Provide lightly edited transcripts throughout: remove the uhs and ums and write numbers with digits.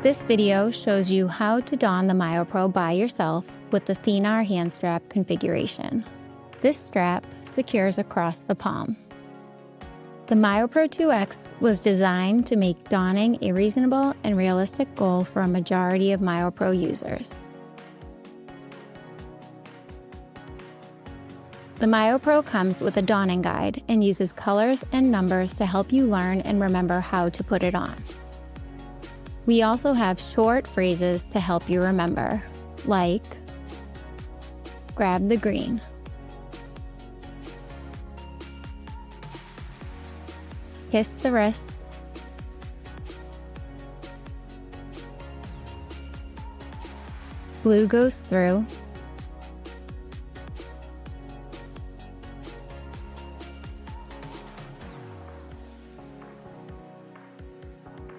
This video shows you how to don the MyoPro by yourself with the Thenar hand strap configuration. This strap secures across the palm. The MyoPro 2X was designed to make donning a reasonable and realistic goal for a majority of MyoPro users. The MyoPro comes with a donning guide and uses colors and numbers to help you learn and remember how to put it on. We also have short phrases to help you remember, like, grab the green, kiss the wrist, blue goes through,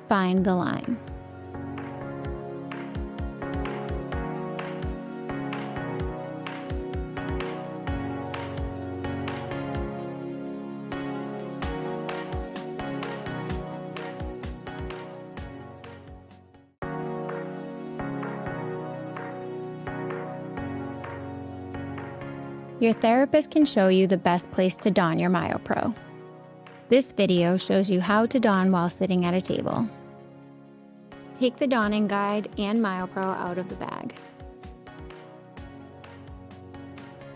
find the line. Your therapist can show you the best place to don your MyoPro. This video shows you how to don while sitting at a table. Take the donning guide and MyoPro out of the bag.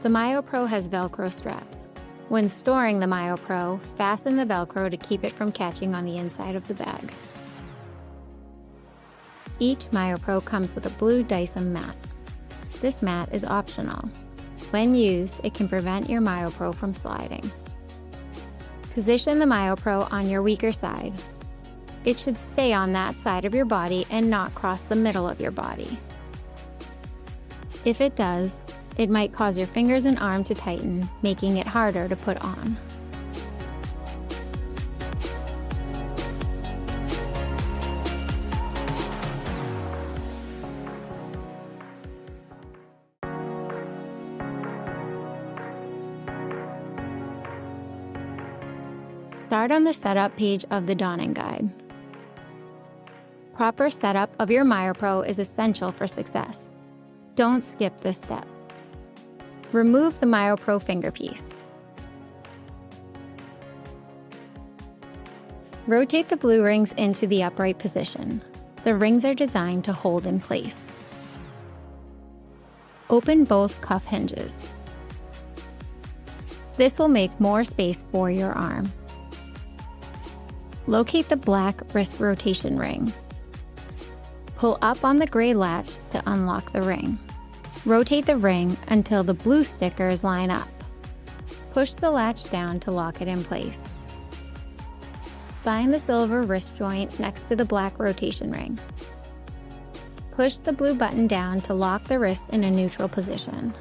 The MyoPro has Velcro straps. When storing the MyoPro, fasten the Velcro to keep it from catching on the inside of the bag. Each MyoPro comes with a blue Dyson mat. This mat is optional. When used, it can prevent your MyoPro from sliding. Position the MyoPro on your weaker side. It should stay on that side of your body and not cross the middle of your body. If it does, it might cause your fingers and arm to tighten, making it harder to put on. Start on the setup page of the donning guide. Proper setup of your MyoPro is essential for success. Don't skip this step. Remove the MyoPro fingerpiece. Rotate the blue rings into the upright position. The rings are designed to hold in place. Open both cuff hinges. This will make more space for your arm. Locate the black wrist rotation ring. Pull up on the gray latch to unlock the ring. Rotate the ring until the blue stickers line up. Push the latch down to lock it in place. Find the silver wrist joint next to the black rotation ring. Push the blue button down to lock the wrist in a neutral position.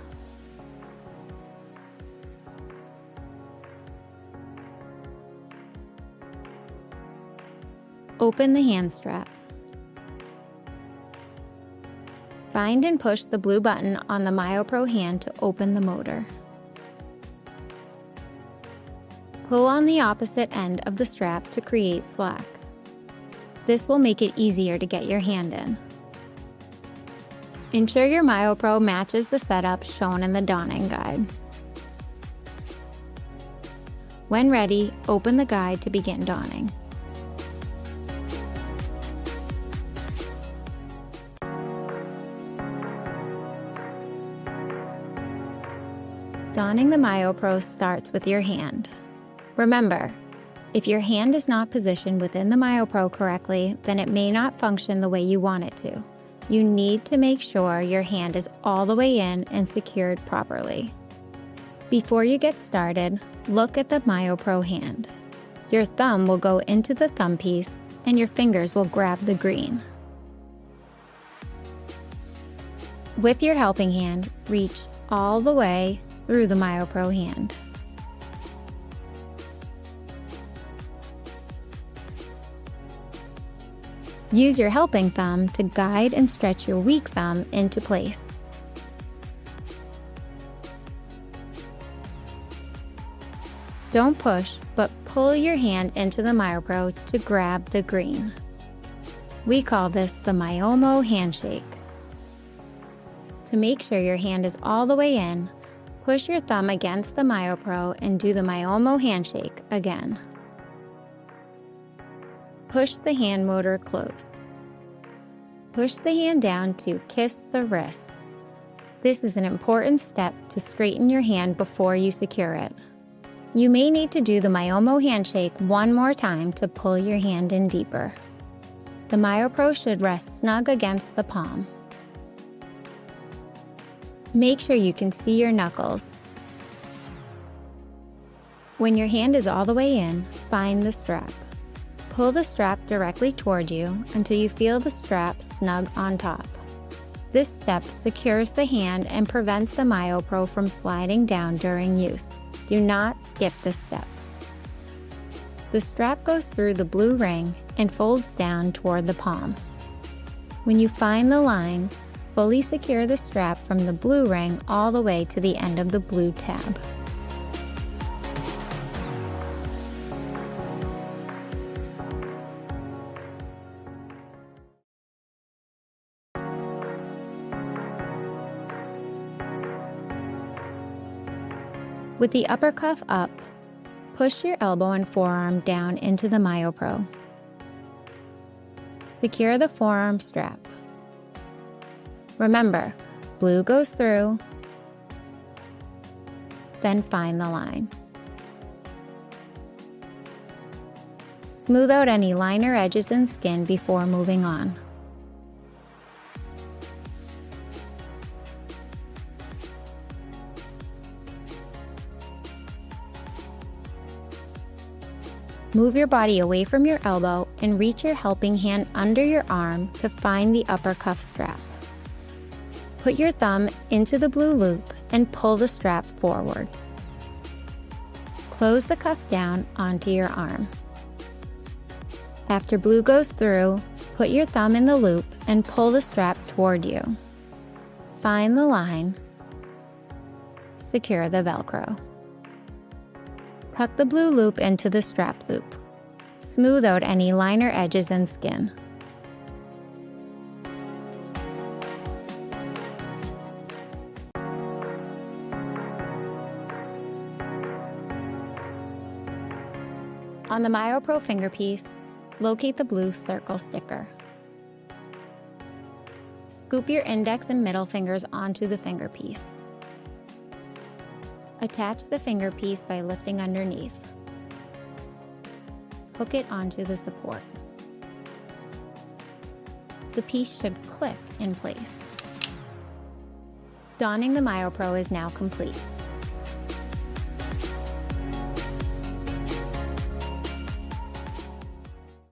Open the hand strap. Find and push the blue button on the MyoPro hand to open the motor. Pull on the opposite end of the strap to create slack. This will make it easier to get your hand in. Ensure your MyoPro matches the setup shown in the donning guide. When ready, open the guide to begin donning. Donning the MyoPro starts with your hand. Remember, if your hand is not positioned within the MyoPro correctly, then it may not function the way you want it to. You need to make sure your hand is all the way in and secured properly. Before you get started, look at the MyoPro hand. Your thumb will go into the thumb piece and your fingers will grab the green. With your helping hand, reach all the way through the MyoPro hand. Use your helping thumb to guide and stretch your weak thumb into place. Don't push, but pull your hand into the MyoPro to grab the green. We call this the MyoPro handshake. To make sure your hand is all the way in, push your thumb against the MyoPro and do the MyoPro handshake again. Push the hand motor closed. Push the hand down to kiss the wrist. This is an important step to straighten your hand before you secure it. You may need to do the MyoPro handshake one more time to pull your hand in deeper. The MyoPro should rest snug against the palm. Make sure you can see your knuckles. When your hand is all the way in, find the strap. Pull the strap directly toward you until you feel the strap snug on top. This step secures the hand and prevents the MyoPro from sliding down during use. Do not skip this step. The strap goes through the blue ring and folds down toward the palm. When you find the line, fully secure the strap from the blue ring all the way to the end of the blue tab. With the upper cuff up, push your elbow and forearm down into the MyoPro. Secure the forearm strap. Remember, blue goes through, then find the line. Smooth out any liner edges and skin before moving on. Move your body away from your elbow and reach your helping hand under your arm to find the upper cuff strap. Put your thumb into the blue loop and pull the strap forward. Close the cuff down onto your arm. After blue goes through, put your thumb in the loop and pull the strap toward you. Find the line. Secure the Velcro. Tuck the blue loop into the strap loop. Smooth out any liner edges and skin. On the MyoPro fingerpiece, locate the blue circle sticker. Scoop your index and middle fingers onto the fingerpiece. Attach the fingerpiece by lifting underneath. Hook it onto the support. The piece should click in place. Donning the MyoPro is now complete.